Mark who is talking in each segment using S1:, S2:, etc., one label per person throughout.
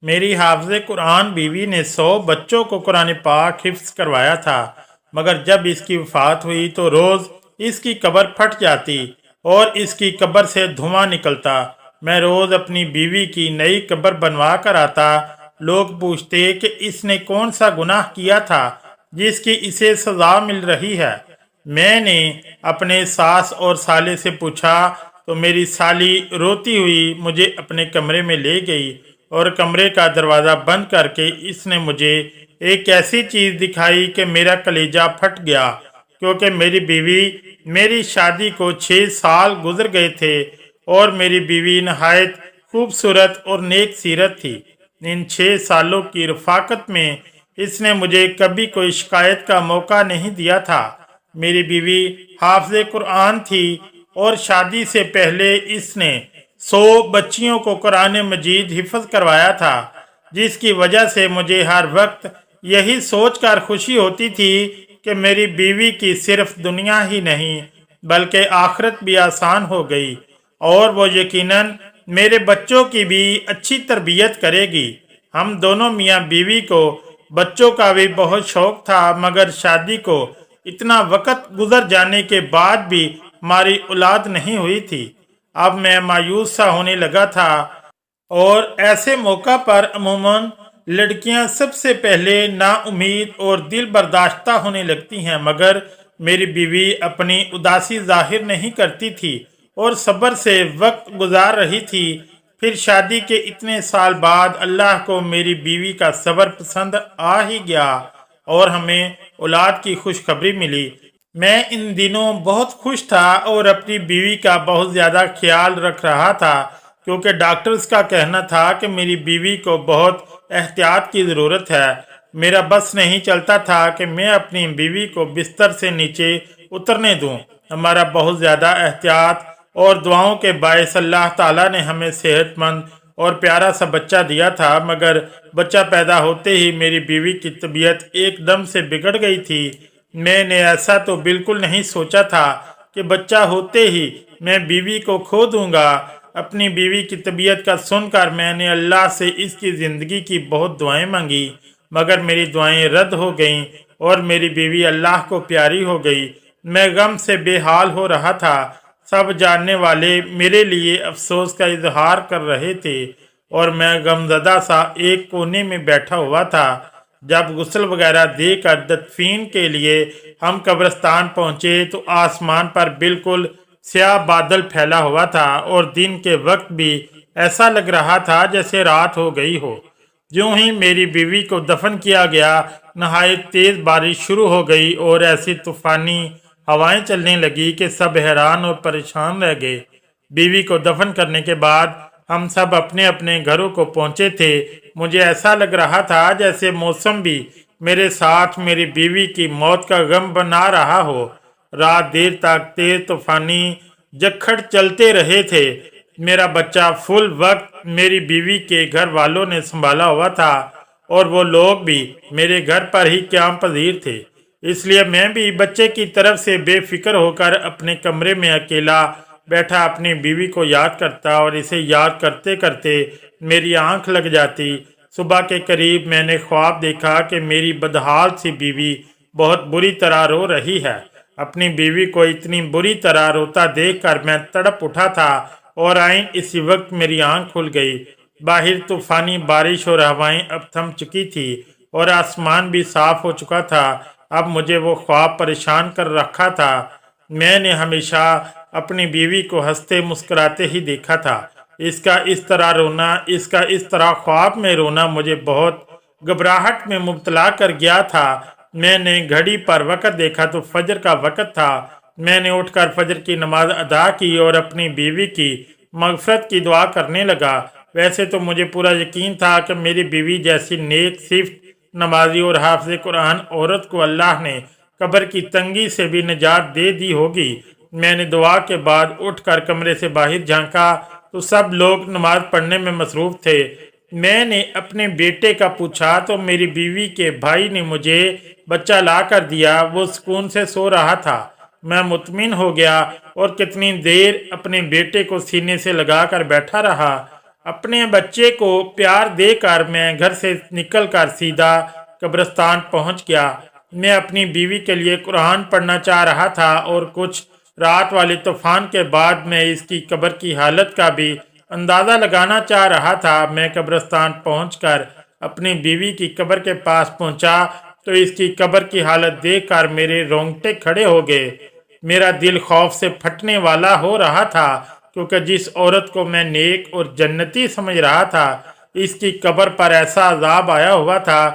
S1: मेरी हाफ़िज़ कुरान बीवी ने 100 बच्चों को कुरान पाक हिफ्ज़ करवाया था, मगर जब इसकी वफ़ात हुई तो रोज़ इसकी कब्र फट जाती और इसकी कब्र से धुआं निकलता। मैं रोज़ अपनी बीवी की नई कब्र बनवा कर आता। लोग पूछते कि इसने कौन सा गुनाह किया था जिसकी इसे सज़ा मिल रही है। मैंने अपने सास और साले से पूछा तो मेरी साली रोती हुई मुझे अपने कमरे में ले गई और कमरे का दरवाज़ा बंद करके इसने मुझे एक ऐसी चीज़ दिखाई कि मेरा कलेजा फट गया, क्योंकि मेरी बीवी मेरी शादी को 6 साल गुजर गए थे और मेरी बीवी नहायत खूबसूरत और नेक सीरत थी। इन 6 सालों की रफाकत में इसने मुझे कभी कोई शिकायत का मौका नहीं दिया था। मेरी बीवी हाफ़िज़ कुरान थी और शादी से पहले इसने 100 बच्चियों को कुरान मजीद हिफ्ज़ करवाया था, जिसकी वजह से मुझे हर वक्त यही सोचकर खुशी होती थी कि मेरी बीवी की सिर्फ दुनिया ही नहीं बल्कि आखिरत भी आसान हो गई और वो यकीनन मेरे बच्चों की भी अच्छी तरबियत करेगी। हम दोनों मियाँ बीवी को बच्चों का भी बहुत शौक था, मगर शादी को इतना वक्त गुजर जाने के बाद भी हमारी औलाद नहीं हुई थी। अब मैं मायूस सा होने लगा था और ऐसे मौका पर अमूमन लड़कियां सबसे पहले नाउम्मीद और दिल बर्दाश्ता होने लगती हैं, मगर मेरी बीवी अपनी उदासी जाहिर नहीं करती थी और सब्र से वक्त गुजार रही थी। फिर शादी के इतने साल बाद अल्लाह को मेरी बीवी का सब्र पसंद आ ही गया और हमें औलाद की खुशखबरी मिली। मैं इन दिनों बहुत खुश था और अपनी बीवी का बहुत ज़्यादा ख्याल रख रहा था, क्योंकि डॉक्टर्स का कहना था कि मेरी बीवी को बहुत एहतियात की ज़रूरत है। मेरा बस नहीं चलता था कि मैं अपनी बीवी को बिस्तर से नीचे उतरने दूं। हमारा बहुत ज़्यादा एहतियात और दुआओं के बायस अल्लाह ताला ने हमें सेहतमंद और प्यारा सा बच्चा दिया था, मगर बच्चा पैदा होते ही मेरी बीवी की तबीयत एकदम से बिगड़ गई थी। मैंने ऐसा तो बिल्कुल नहीं सोचा था कि बच्चा होते ही मैं बीवी को खो दूंगा। अपनी बीवी की तबीयत का सुनकर मैंने अल्लाह से इसकी ज़िंदगी की बहुत दुआएं मांगी, मगर मेरी दुआएं रद्द हो गईं और मेरी बीवी अल्लाह को प्यारी हो गई। मैं गम से बेहाल हो रहा था। सब जानने वाले मेरे लिए अफसोस का इजहार कर रहे थे और मैं गमज़दा सा एक कोने में बैठा हुआ था। जब गुस्ल वगैरह देकर दफीन के लिए हम कब्रिस्तान पहुंचे तो आसमान पर बिल्कुल स्याह बादल फैला हुआ था और दिन के वक्त भी ऐसा लग रहा था जैसे रात हो गई हो। यूं ही मेरी बीवी को दफन किया गया, नहायत तेज बारिश शुरू हो गई और ऐसी तूफानी हवाएं चलने लगी कि सब हैरान और परेशान रह गए। बीवी को दफन करने के बाद हम सब अपने अपने घरों को पहुंचे थे। मुझे ऐसा लग रहा था जैसे मौसम भी मेरे साथ मेरी बीवी की मौत का गम बना रहा हो। रात देर तक तेज तूफानी जखड़ चलते रहे थे। मेरा बच्चा फुल वक्त मेरी बीवी के घर वालों ने संभाला हुआ था और वो लोग भी मेरे घर पर ही क़याम पजीर थे, इसलिए मैं भी बच्चे की तरफ से बेफिक्र होकर अपने कमरे में अकेला बैठा अपनी बीवी को याद करता और इसे याद करते करते मेरी आंख लग जाती। सुबह के करीब मैंने ख्वाब देखा कि मेरी बदहाल सी बीवी बहुत बुरी तरह रो रही है। अपनी बीवी को इतनी बुरी तरह रोता देखकर मैं तड़प उठा था और आइन इसी वक्त मेरी आंख खुल गई। बाहर तूफानी बारिश और हवाएं अब थम चुकी थी और आसमान भी साफ हो चुका था। अब मुझे वो ख्वाब परेशान कर रखा था। मैंने हमेशा अपनी बीवी को हंसते मुस्कुराते ही देखा था। इसका इस तरह रोना, इसका इस तरह ख्वाब में रोना मुझे बहुत घबराहट में मुब्तला कर गया था। मैंने घड़ी पर वक़्त देखा तो फजर का वक़्त था। मैंने उठकर फजर की नमाज अदा की और अपनी बीवी की मगफरत की दुआ करने लगा। वैसे तो मुझे पूरा यकीन था कि मेरी बीवी जैसी नेक, सिर्फ नमाजी और हाफ़िज़ कुरान औरत को अल्लाह ने कब्र की तंगी से भी निजात दे दी होगी। मैंने दुआ के बाद उठकर कमरे से बाहर झांका तो सब लोग नमाज पढ़ने में मसरूफ़ थे। मैंने अपने बेटे का पूछा तो मेरी बीवी के भाई ने मुझे बच्चा ला कर दिया। वो सुकून से सो रहा था। मैं मुतमिन हो गया और कितनी देर अपने बेटे को सीने से लगाकर बैठा रहा। अपने बच्चे को प्यार देकर मैं घर से निकलकर सीधा कब्रिस्तान पहुंच गया। मैं अपनी बीवी के लिए कुरान पढ़ना चाह रहा था और कुछ रात वाले तूफान के बाद मैं इसकी कब्र की हालत का भी अंदाज़ा लगाना चाह रहा था। मैं कब्रिस्तान पहुंचकर अपनी बीवी की कब्र के पास पहुंचा तो इसकी कब्र की हालत देखकर मेरे रोंगटे खड़े हो गए। मेरा दिल खौफ से फटने वाला हो रहा था, क्योंकि जिस औरत को मैं नेक और जन्नती समझ रहा था, इसकी कब्र पर ऐसा अजाब आया हुआ था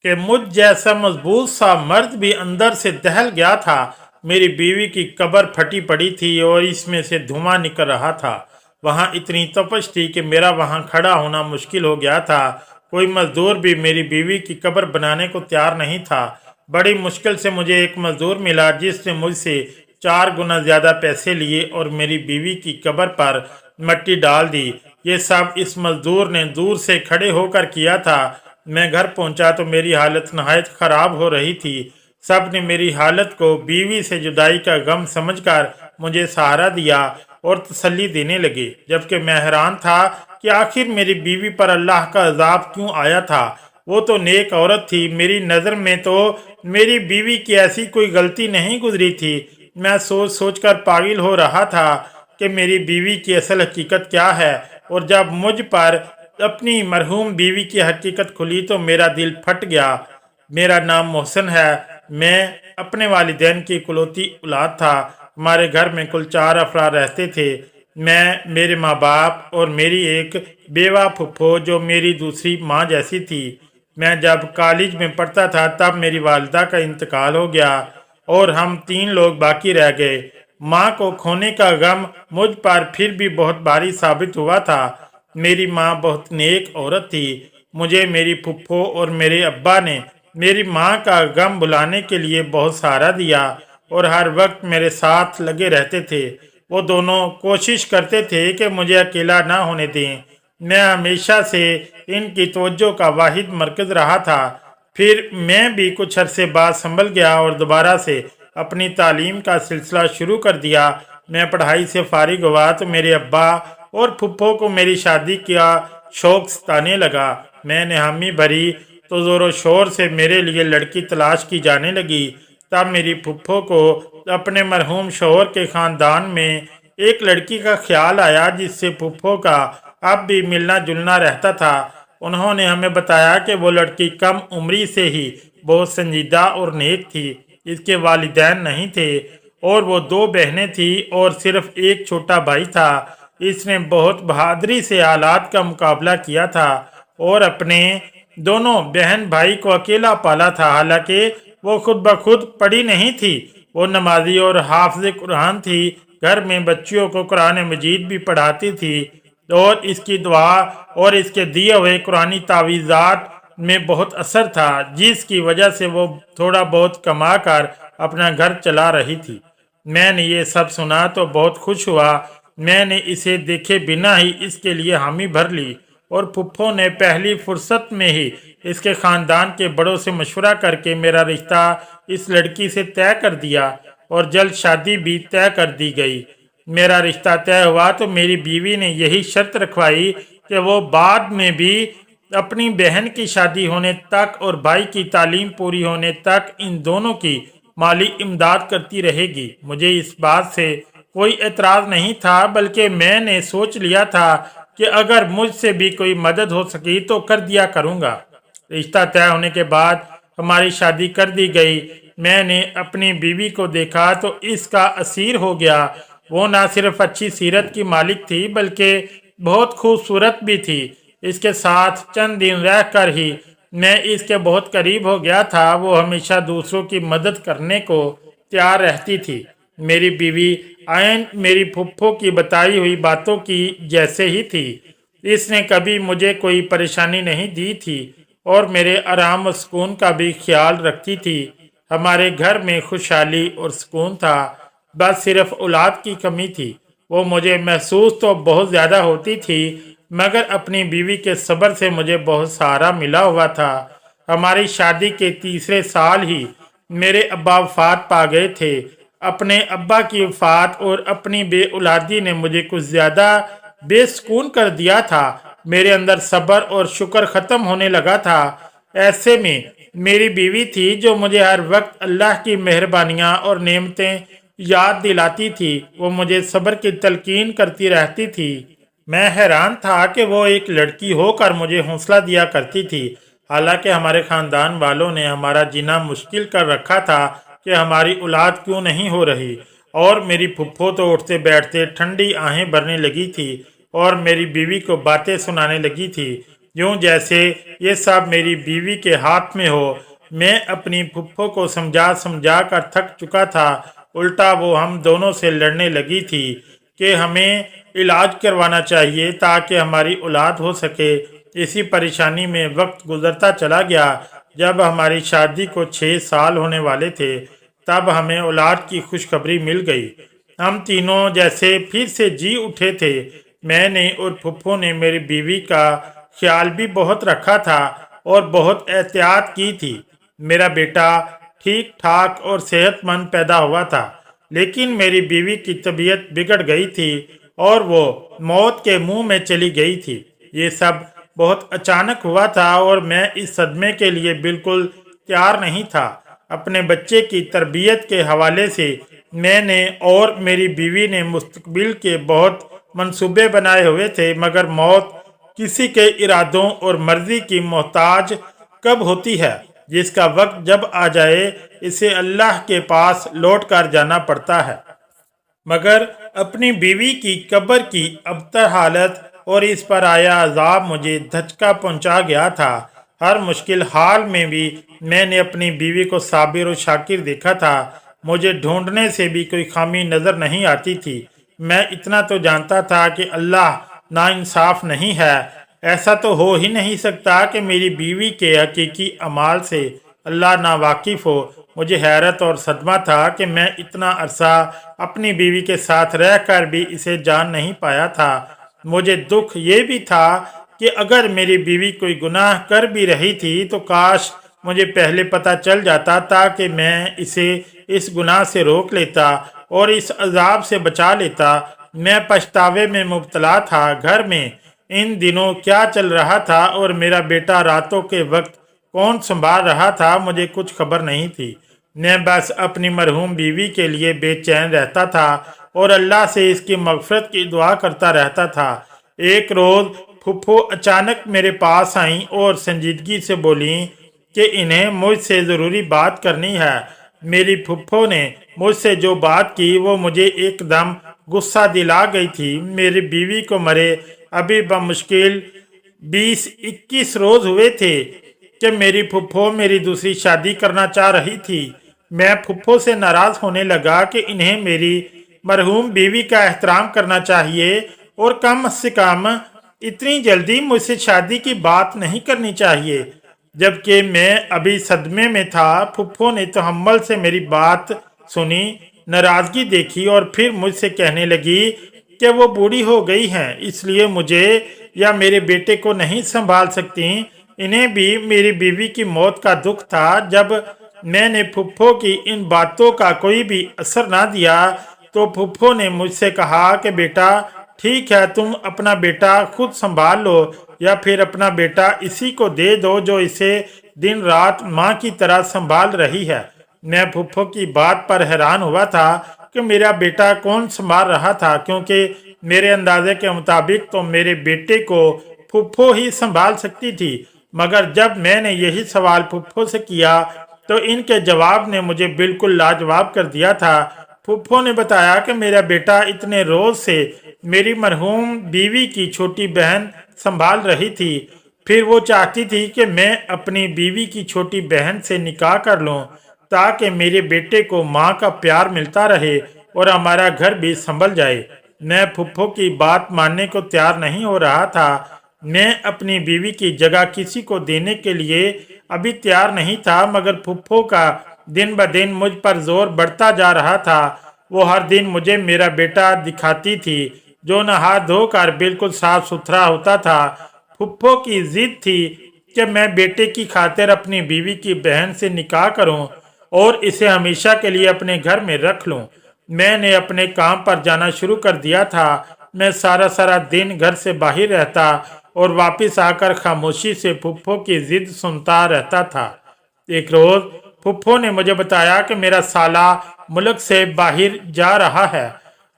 S1: कि मुझ जैसा मजबूत सा मर्द भी अंदर से दहल गया था। मेरी बीवी की कब्र फटी पड़ी थी और इसमें से धुआं निकल रहा था। वहाँ इतनी तपश थी कि मेरा वहाँ खड़ा होना मुश्किल हो गया था। कोई मजदूर भी मेरी बीवी की कब्र बनाने को तैयार नहीं था। बड़ी मुश्किल से मुझे एक मजदूर मिला जिसने मुझसे 4 गुना ज्यादा पैसे लिए और मेरी बीवी की कब्र पर मिट्टी डाल दी। ये सब इस मजदूर ने दूर से खड़े होकर किया था। मैं घर पहुंचा तो मेरी हालत नहायत खराब हो रही थी। सब ने मेरी हालत को बीवी से जुदाई का गम समझकर मुझे सहारा दिया और तसल्ली देने लगे, जबकि मैं हैरान था कि आखिर मेरी बीवी पर अल्लाह का अजाब क्यों आया था। वो तो नेक औरत थी। मेरी नज़र में तो मेरी बीवी की ऐसी कोई गलती नहीं गुजरी थी। मैं सोच सोच कर पागल हो रहा था कि मेरी बीवी की असल हकीकत क्या है, और जब मुझ पर अपनी मरहूम बीवी की हकीकत खुली तो मेरा दिल फट गया। मेरा नाम मोहसिन है। मैं अपने वालिदैन की इकलौती औलाद था। हमारे घर में कुल 4 अफराद रहते थे। मैं, मेरे माँ बाप और मेरी एक बेवा फुफ्फो जो मेरी दूसरी माँ जैसी थी। मैं जब कॉलेज में पढ़ता था तब मेरी वालिदा का इंतकाल हो गया और हम 3 लोग बाकी रह गए। माँ को खोने का गम मुझ पर फिर भी बहुत भारी साबित हुआ था। मेरी माँ बहुत नेक औरत थी। मुझे मेरी फुफ्फो और मेरे अब्बा ने मेरी माँ का गम भुलाने के लिए बहुत सहारा दिया और हर वक्त मेरे साथ लगे रहते थे। वो दोनों कोशिश करते थे कि मुझे अकेला ना होने दें। मैं हमेशा से इनकी तवज्जो का वाहिद मरकज रहा था। फिर मैं भी कुछ अरसे बाद संभल गया और दोबारा से अपनी तालीम का सिलसिला शुरू कर दिया। मैं पढ़ाई से फारिग हुआ तो मेरे अब्बा और फुफ्फो को मेरी शादी का शौक सताने लगा। मैंने हामी भरी तो ज़ोर शोर से मेरे लिए लड़की तलाश की जाने लगी। तब मेरी फुफ्फो को अपने मरहूम शौहर के ख़ानदान में एक लड़की का ख्याल आया जिससे फुफ्फो का अब भी मिलना जुलना रहता था। उन्होंने हमें बताया कि वो लड़की कम उम्री से ही बहुत संजीदा और नेक थी। इसके वालिदैन नहीं थे और वो 2 बहनें थी और सिर्फ एक छोटा भाई था। इसने बहुत बहादुरी से हालात का मुकाबला किया था और अपने दोनों बहन भाई को अकेला पाला था। हालांकि वो खुद ब खुद पढ़ी नहीं थी। वो नमाजी और हाफिज कुरान थी। घर में बच्चियों को कुरान मजीद भी पढ़ाती थी और इसकी दुआ और इसके दिए हुए कुरानी तावीज़ात में बहुत असर था, जिसकी वजह से वो थोड़ा बहुत कमा कर अपना घर चला रही थी। मैंने ये सब सुना तो बहुत खुश हुआ। मैंने इसे देखे बिना ही इसके लिए हामी भर ली और फुफ्फो ने पहली फुर्सत में ही इसके ख़ानदान के बड़ों से मशवरा करके मेरा रिश्ता इस लड़की से तय कर दिया और जल्द शादी भी तय कर दी गई। मेरा रिश्ता तय हुआ तो मेरी बीवी ने यही शर्त रखवाई कि वो बाद में भी अपनी बहन की शादी होने तक और भाई की तालीम पूरी होने तक इन दोनों की माली इमदाद करती रहेगी। मुझे इस बात से कोई एतराज़ नहीं था, बल्कि मैंने सोच लिया था कि अगर मुझसे भी कोई मदद हो सकी तो कर दिया करूँगा। रिश्ता तय होने के बाद हमारी शादी कर दी गई। मैंने अपनी बीवी को देखा तो इसका असीर हो गया। वो ना सिर्फ अच्छी सीरत की मालिक थी बल्कि बहुत खूबसूरत भी थी। इसके साथ चंद दिन रहकर ही मैं इसके बहुत करीब हो गया था। वो हमेशा दूसरों की मदद करने को तैयार रहती थी। मेरी बीवी आयन मेरी फुफ्फो की बताई हुई बातों की जैसे ही थी। इसने कभी मुझे कोई परेशानी नहीं दी थी और मेरे आराम और सुकून का भी ख्याल रखती थी। हमारे घर में खुशहाली और सुकून था, बस सिर्फ औलाद की कमी थी। वो मुझे महसूस तो बहुत ज़्यादा होती थी, मगर अपनी बीवी के सब्र से मुझे बहुत सहारा मिला हुआ था। हमारी शादी के तीसरे साल ही मेरे अब्बा वफात पा गए थे। अपने अब्बा की वफात और अपनी बे औलादी ने मुझे कुछ ज़्यादा बेसुकून कर दिया था। मेरे अंदर सब्र और शुक्र ख़त्म होने लगा था। ऐसे में मेरी बीवी थी जो मुझे हर वक्त अल्लाह की मेहरबानियाँ और नेमतें याद दिलाती थी। वो मुझे सब्र की तलकीन करती रहती थी। मैं हैरान था कि वो एक लड़की होकर मुझे हौसला दिया करती थी। हालांकि हमारे ख़ानदान वालों ने हमारा जीना मुश्किल कर रखा था कि हमारी औलाद क्यों नहीं हो रही। और मेरी फुफ्फो तो उठते बैठते ठंडी आहें भरने लगी थी और मेरी बीवी को बातें सुनाने लगी थी, यूं जैसे ये सब मेरी बीवी के हाथ में हो। मैं अपनी फुफ्फो को समझा समझा कर थक चुका था। उल्टा वो हम दोनों से लड़ने लगी थी कि हमें इलाज करवाना चाहिए ताकि हमारी औलाद हो सके। इसी परेशानी में वक्त गुजरता चला गया। जब हमारी शादी को 6 साल होने वाले थे तब हमें औलाद की खुशखबरी मिल गई। हम तीनों जैसे फिर से जी उठे थे। मैंने और फुफ्फो ने मेरी बीवी का ख्याल भी बहुत रखा था और बहुत एहतियात की थी। मेरा बेटा ठीक ठाक और सेहतमंद पैदा हुआ था, लेकिन मेरी बीवी की तबीयत बिगड़ गई थी और वो मौत के मुंह में चली गई थी। ये सब बहुत अचानक हुआ था और मैं इस सदमे के लिए बिल्कुल तैयार नहीं था। अपने बच्चे की तरबियत के हवाले से मैंने और मेरी बीवी ने मुस्तकबिल के बहुत मंसूबे बनाए हुए थे, मगर मौत किसी के इरादों और मर्जी की मोहताज कब होती है। जिसका वक्त जब आ जाए इसे अल्लाह के पास लौट कर जाना पड़ता है। मगर अपनी बीवी की कब्र की अबतर हालत और इस पर आया अजाब मुझे धचका पहुंचा गया था। हर मुश्किल हाल में भी मैंने अपनी बीवी को साबिर और शाकिर देखा था। मुझे ढूंढने से भी कोई खामी नजर नहीं आती थी। मैं इतना तो जानता था कि अल्लाह नाइंसाफ नहीं है। ऐसा तो हो ही नहीं सकता कि मेरी बीवी के हकीकी अमाल से अल्लाह ना वाकिफ हो। मुझे हैरत और सदमा था कि मैं इतना अरसा अपनी बीवी के साथ रहकर भी इसे जान नहीं पाया था। मुझे दुख ये भी था कि अगर मेरी बीवी कोई गुनाह कर भी रही थी तो काश मुझे पहले पता चल जाता ताकि मैं इसे इस गुनाह से रोक लेता और इस अजाब से बचा लेता। मैं पछतावे में मुब्तला था। घर में इन दिनों क्या चल रहा था और मेरा बेटा रातों के वक्त कौन संभाल रहा था, मुझे कुछ खबर नहीं थी। मैं बस अपनी मरहूम बीवी के लिए बेचैन रहता था और अल्लाह से इसकी मगफरत की दुआ करता रहता था। एक रोज़ फुफ्फो अचानक मेरे पास आईं और संजीदगी से बोली कि इन्हें मुझसे ज़रूरी बात करनी है। मेरी फुफ्फो ने मुझसे जो बात की वो मुझे एकदम गुस्सा दिला गई थी। मेरी बीवी को मरे अभी बमुश्किल 20-21 रोज़ हुए थे कि मेरी फुफ्फो मेरी दूसरी शादी करना चाह रही थी। मैं फुफ्फो से नाराज़ होने लगा कि इन्हें मेरी मरहूम बीवी का एहतराम करना चाहिए और कम से कम इतनी जल्दी मुझसे शादी की बात नहीं करनी चाहिए। जबकि मैं अभी सदमे में था। फुफ्फो ने तहम्मुल से मेरी बात सुनी, नाराज़गी देखी और फिर मुझसे कहने लगी कि वो बूढ़ी हो गई हैं, इसलिए मुझे या मेरे बेटे को नहीं संभाल सकती। इन्हें भी मेरी बीवी की मौत का दुख था। जब मैंने फुफ्फो की इन बातों का कोई भी असर ना दिया तो फुफ्फो ने मुझसे कहा कि बेटा ठीक है, तुम अपना बेटा खुद संभाल लो या फिर अपना बेटा इसी को दे दो जो इसे दिन रात माँ की तरह संभाल रही है। मैं फुफ्फो की बात पर हैरान हुआ था कि मेरा बेटा कौन संभाल रहा था, क्योंकि मेरे अंदाजे के मुताबिक तो मेरे बेटे को फुफ्फो ही संभाल सकती थी। मगर जब मैंने यही सवाल फुफ्फो से किया तो इनके जवाब ने मुझे बिल्कुल लाजवाब कर दिया था। फुफ्फो ने बताया कि मेरा बेटा इतने रोज से मेरी मरहूम बीवी की छोटी बहन संभाल रही थी। फिर वो चाहती थी कि मैं अपनी बीवी की छोटी बहन से निकाह कर लूं ताकि मेरे बेटे को माँ का प्यार मिलता रहे और हमारा घर भी संभल जाए। मैं फुफ्फो की बात मानने को तैयार नहीं हो रहा था। मैं अपनी बीवी की जगह किसी को देने के लिए अभी तैयार नहीं था, मगर फुफ्फो का दिन ब दिन मुझ पर जोर बढ़ता जा रहा था। वो हर दिन मुझे मेरा बेटा दिखाती थी जो नहा धोकर बिल्कुल साफ सुथरा होता था। फुफ्फो की जिद थी कि मैं बेटे की खातिर अपनी बीवी की बहन से निकाह करूं और इसे हमेशा के लिए अपने घर में रख लूं। मैंने अपने काम पर जाना शुरू कर दिया था। मैं सारा दिन घर से बाहर रहता और वापस आकर खामोशी से फुफ्फो की जिद सुनता रहता था। एक रोज फुफ्फो ने मुझे बताया कि मेरा साला मुल्क से बाहर जा रहा है।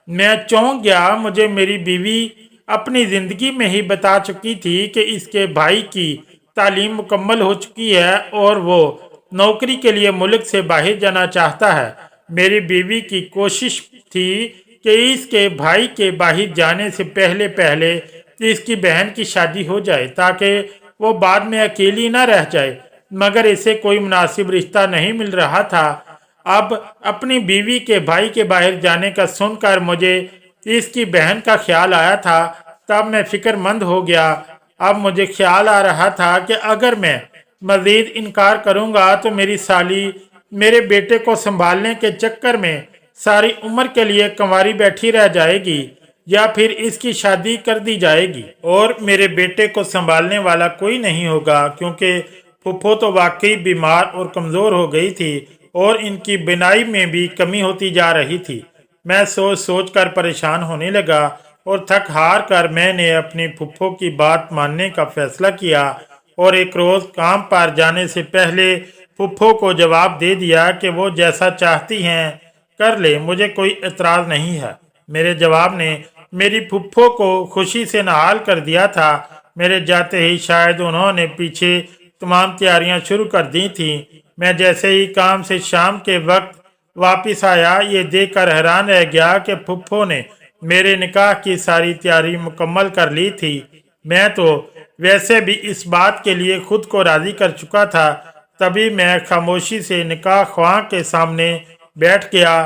S1: मैं चौंक गया। मुझे मेरी बीवी अपनी जिंदगी में ही बता चुकी थी कि इसके भाई की तालीम मुकम्मल हो चुकी है और वो नौकरी के लिए मुल्क से बाहर जाना चाहता है। मेरी बीवी की कोशिश थी कि इसके भाई के बाहर जाने से पहले पहले इसकी बहन की शादी हो जाए ताकि वो बाद में अकेली न रह जाए, मगर इसे कोई मुनासिब रिश्ता नहीं मिल रहा था। अब अपनी बीवी के भाई के बाहर जाने का सुनकर मुझे इसकी बहन का ख्याल आया था। तब मैं फिक्रमंद हो गया। अब मुझे ख्याल आ रहा था कि अगर मैं मजीद इनकार करूंगा तो मेरी साली मेरे बेटे को संभालने के चक्कर में सारी उम्र के लिए कंवारी बैठी रह जाएगी या फिर इसकी शादी कर दी जाएगी और मेरे बेटे को संभालने वाला कोई नहीं होगा, क्योंकि फुफ्फो तो वाकई बीमार और कमज़ोर हो गई थी और इनकी बिनाई में भी कमी होती जा रही थी। मैं सोच सोच कर परेशान होने लगा और थक हार कर मैंने अपनी फुफ्फो की बात मानने का फैसला किया और एक रोज़ काम पर जाने से पहले फुफ्फो को जवाब दे दिया कि वो जैसा चाहती हैं कर ले, मुझे कोई एतराज़ नहीं है। मेरे जवाब ने मेरी फुफ्फो को खुशी से नहाल कर दिया था। मेरे जाते ही शायद उन्होंने पीछे तमाम तैयारियां शुरू कर दी थी। मैं जैसे ही काम से शाम के वक्त वापस आया, ये देखकर हैरान रह गया कि फुफ्फो ने मेरे निकाह की सारी तैयारी मुकम्मल कर ली थी। मैं तो वैसे भी इस बात के लिए खुद को राजी कर चुका था। तभी मैं खामोशी से निकाह ख्वाह के सामने बैठ गया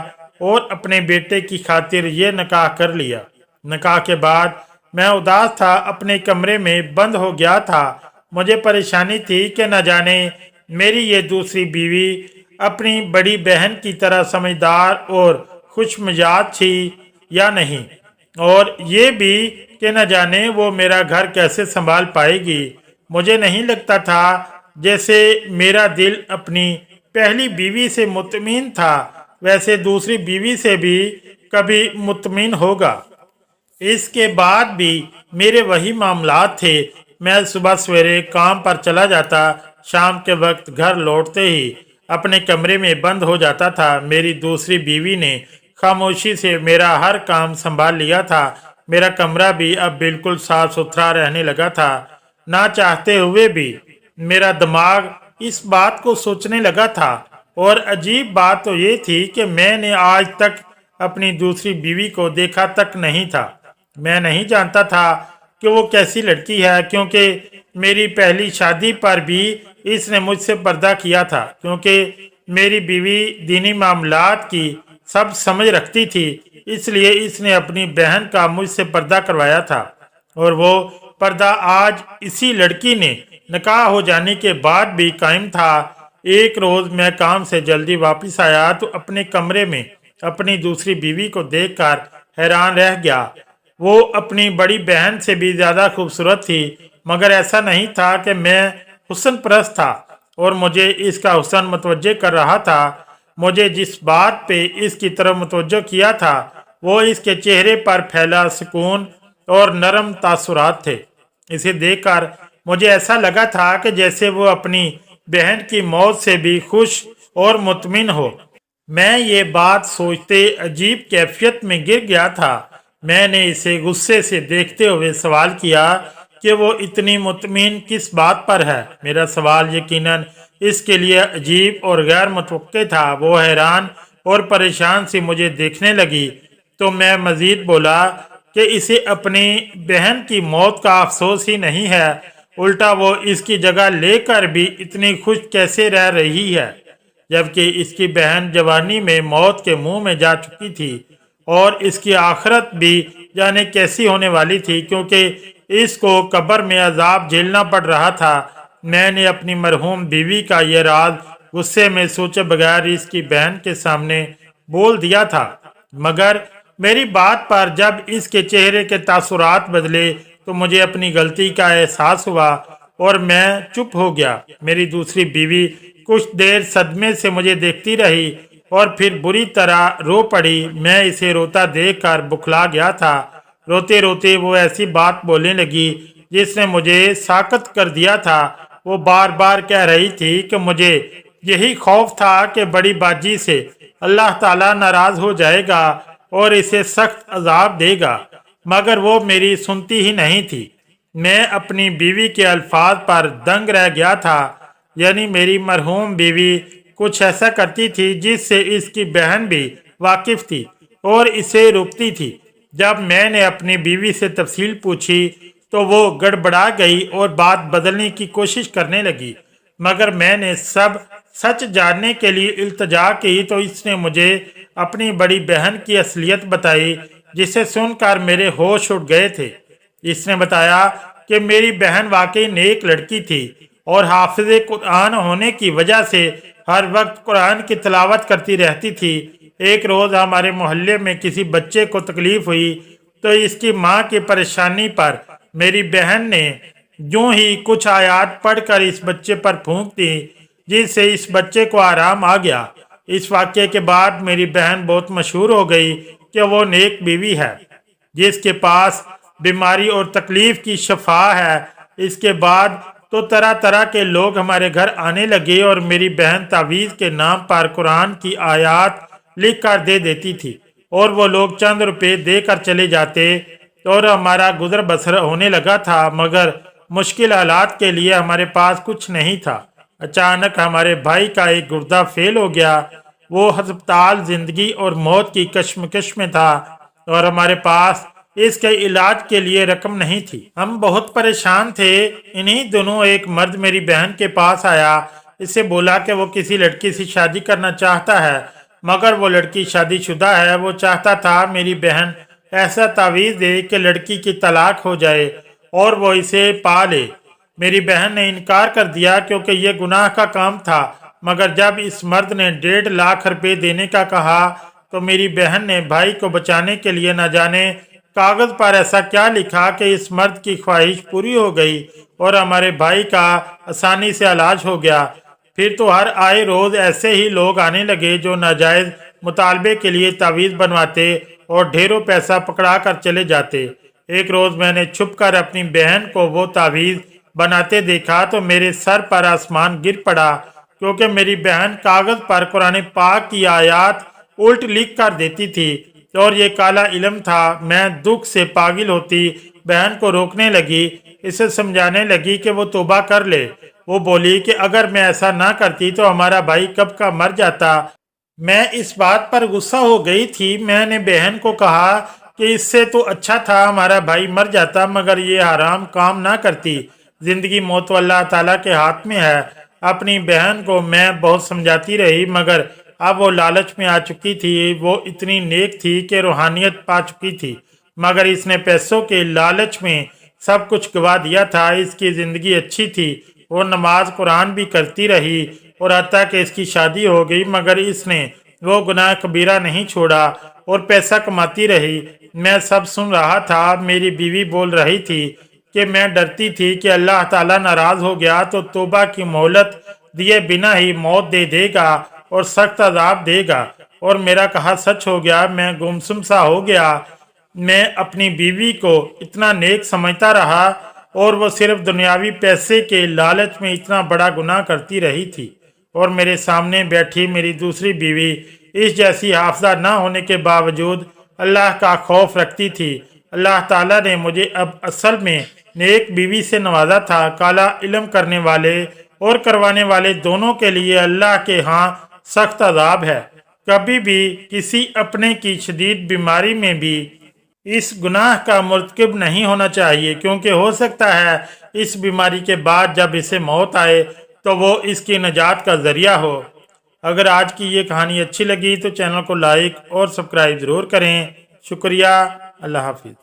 S1: और अपने बेटे की खातिर ये निकाह कर लिया। निकाह के बाद मैं उदास था, अपने कमरे में बंद हो गया था। मुझे परेशानी थी कि न जाने मेरी ये दूसरी बीवी अपनी बड़ी बहन की तरह समझदार और खुशमिजाज थी या नहीं, और ये भी कि न जाने वो मेरा घर कैसे संभाल पाएगी। मुझे नहीं लगता था जैसे मेरा दिल अपनी पहली बीवी से मुतमिन था वैसे दूसरी बीवी से भी कभी मुतमिन होगा। इसके बाद भी मेरे वही मामलात थे। मैं सुबह सवेरे काम पर चला जाता, शाम के वक्त घर लौटते ही अपने कमरे में बंद हो जाता था। मेरी दूसरी बीवी ने खामोशी से मेरा हर काम संभाल लिया था। मेरा कमरा भी अब बिल्कुल साफ सुथरा रहने लगा था। ना चाहते हुए भी मेरा दिमाग इस बात को सोचने लगा था। और अजीब बात तो ये थी कि मैंने आज तक अपनी दूसरी बीवी को देखा तक नहीं था। मैं नहीं जानता था कि वो कैसी लड़की है, क्योंकि मेरी पहली शादी पर भी इसने मुझसे पर्दा किया था, क्योंकि मेरी बीवी दीनी मामलात की सब समझ रखती थी। इसलिए इसने अपनी बहन का मुझसे पर्दा करवाया था और वो पर्दा आज इसी लड़की ने निकाह हो जाने के बाद भी कायम था। एक रोज मैं काम से जल्दी वापस आया तो अपने कमरे में अपनी दूसरी बीवी को देखकर हैरान रह गया। वो अपनी बड़ी बहन से भी ज्यादा खूबसूरत थी, मगर ऐसा नहीं था कि मैं हुस्न परस्त था और मुझे इसका हुस्न मुतवज्जे कर रहा था। मुझे जिस बात पे इसकी तरफ मुतवज्जो किया था वो इसके चेहरे पर फैला सुकून और नरम तासुरात थे। इसे देखकर मुझे ऐसा लगा था कि जैसे वो अपनी बहन की मौत से भी खुश और मुतमिन हो। मैं ये बात सोचते अजीब कैफियत में गिर गया था। मैंने इसे गुस्से से देखते हुए सवाल किया कि वो इतनी मुतमिन किस बात पर है। मेरा सवाल यकीनन इसके लिए अजीब और गैर मुतवक्के था। वो हैरान और परेशान सी मुझे देखने लगी तो मैं मजीद बोला कि इसे अपनी बहन की मौत का अफसोस ही नहीं है, उल्टा वो इसकी जगह लेकर भी इतनी खुश कैसे रह रही है, जबकि इसकी बहन जवानी में मौत के मुंह में जा चुकी थी और इसकी आखिरत भी जाने कैसी होने वाली थी, क्योंकि इसको कब्र में अजाब झेलना पड़ रहा था। मैंने अपनी मरहूम बीवी का यह राज गुस्से में सोचे बगैर इसकी बहन के सामने बोल दिया था, मगर मेरी बात पर जब इसके चेहरे के तासुरात बदले तो मुझे अपनी गलती का एहसास हुआ और मैं चुप हो गया। मेरी दूसरी बीवी कुछ देर सदमे से मुझे देखती रही और फिर बुरी तरह रो पड़ी। मैं इसे रोता देखकर बुखला गया था। रोते रोते वो ऐसी बात बोलने लगी जिसने मुझे साकत कर दिया था, वो बार बार कह रही थी कि मुझे यही खौफ था कि बड़ी बाजी से अल्लाह ताला नाराज हो जाएगा और इसे सख्त अजाब देगा, मगर वो मेरी सुनती ही नहीं थी। मैं अपनी बीवी के अल्फाज पर दंग रह गया था। यानी मेरी मरहूम बीवी कुछ ऐसा करती थी जिससे इसकी बहन भी वाकिफ थी और इसे रोकती थी। जब मैंने अपनी बीवी से तफसील पूछी तो वो गड़बड़ा गई और बात बदलने की कोशिश करने लगी, मगर मैंने सब सच जानने के लिए इल्तजा की तो इसने मुझे अपनी बड़ी बहन की असलियत बताई, जिसे सुनकर मेरे होश उड़ गए थे। इसने बताया कि मेरी बहन वाकई नेक लड़की थी और हाफिज़े कुरान होने की वजह से हर वक्त कुरान की तिलावत करती रहती थी। एक रोज़ हमारे मोहल्ले में किसी बच्चे को तकलीफ हुई तो इसकी माँ की परेशानी पर मेरी बहन ने यूं ही कुछ आयात पढ़कर इस बच्चे पर फूंक दी, जिससे इस बच्चे को आराम आ गया। इस वाक़े के बाद मेरी बहन बहुत मशहूर हो गई कि वो नेक बीवी है जिसके पास बीमारी और तकलीफ की शफा है। इसके बाद तो तरह तरह के लोग हमारे घर आने लगे और मेरी बहन तावीज़ के नाम पर कुरान की आयात लिख कर दे देती थी और वो लोग चंद रुपए देकर चले जाते और हमारा गुजर बसर होने लगा था, मगर मुश्किल हालात के लिए हमारे पास कुछ नहीं था। अचानक हमारे भाई का एक गुर्दा फेल हो गया। वो अस्पताल जिंदगी और मौत की कश्मकश में था और हमारे पास इसके इलाज के लिए रकम नहीं थी। हम बहुत परेशान थे। इन्हीं दिनों एक मर्द मेरी बहन के पास आया। इससे बोला कि वो किसी लड़की से शादी करना चाहता है, मगर वो लड़की शादीशुदा है। वो चाहता था मेरी बहन ऐसा तावीज़ दे कि लड़की की तलाक हो जाए और वो इसे पा ले। मेरी बहन ने इनकार कर दिया क्योंकि ये गुनाह का काम था, मगर जब इस मर्द ने 1.5 लाख रुपए देने का कहा तो मेरी बहन ने भाई को बचाने के लिए न जाने कागज पर ऐसा क्या लिखा कि इस मर्द की ख्वाहिश पूरी हो गई और हमारे भाई का आसानी से इलाज हो गया। फिर तो हर आए रोज ऐसे ही लोग आने लगे जो नाजायज मुतालबे के लिए तावीज़ बनवाते और ढेरों पैसा पकड़ा कर चले जाते। एक रोज मैंने छुप कर अपनी बहन को वो तावीज़ बनाते देखा तो मेरे सर पर आसमान गिर पड़ा, क्योंकि मेरी बहन कागज पर कुरान पाक की आयात उल्ट लिख कर देती थी और ये काला इल्म था। मैं दुख से पागल होती बहन को रोकने लगी, इसे समझाने लगी कि वो तौबा कर ले। वो बोली कि अगर मैं ऐसा ना करती तो हमारा भाई कब का मर जाता। मैं इस बात पर गुस्सा हो गई थी। मैंने बहन को कहा कि इससे तो अच्छा था हमारा भाई मर जाता, मगर ये हराम काम ना करती। जिंदगी मौत अल्लाह ताला के हाथ में है। अपनी बहन को मैं बहुत समझाती रही, मगर अब वो लालच में आ चुकी थी। वो इतनी नेक थी कि रूहानियत पा चुकी थी, मगर इसने पैसों के लालच में सब कुछ गवा दिया था। इसकी ज़िंदगी अच्छी थी, वो नमाज कुरान भी करती रही और हत्ता कि इसकी शादी हो गई, मगर इसने वो गुनाह कबीरा नहीं छोड़ा और पैसा कमाती रही। मैं सब सुन रहा था। मेरी बीवी बोल रही थी कि मैं डरती थी कि अल्लाह ताला नाराज हो गया तो तौबा की मोहलत दिए बिना ही मौत दे देगा और सख्त अजाब देगा, और मेरा कहा सच हो गया। मैं गुमसुम सा हो गया। मैं अपनी बीवी को इतना नेक समझता रहा और वो सिर्फ दुनियावी पैसे के लालच में इतना बड़ा गुनाह करती रही थी। और मेरे सामने बैठी मेरी दूसरी बीवी इस जैसी हाफजा ना होने के बावजूद अल्लाह का खौफ रखती थी। अल्लाह ताला ने मुझे अब असल में नेक बीवी से नवाजा था। काला इल्म करने वाले और करवाने वाले दोनों के लिए अल्लाह के यहाँ सख्त अजाब है। कभी भी किसी अपने की शदीद बीमारी में भी इस गुनाह का मुर्तकिब नहीं होना चाहिए, क्योंकि हो सकता है इस बीमारी के बाद जब इसे मौत आए तो वो इसकी नजात का जरिया हो। अगर आज की ये कहानी अच्छी लगी तो चैनल को लाइक और सब्सक्राइब ज़रूर करें। शुक्रिया। अल्लाह हाफिज़।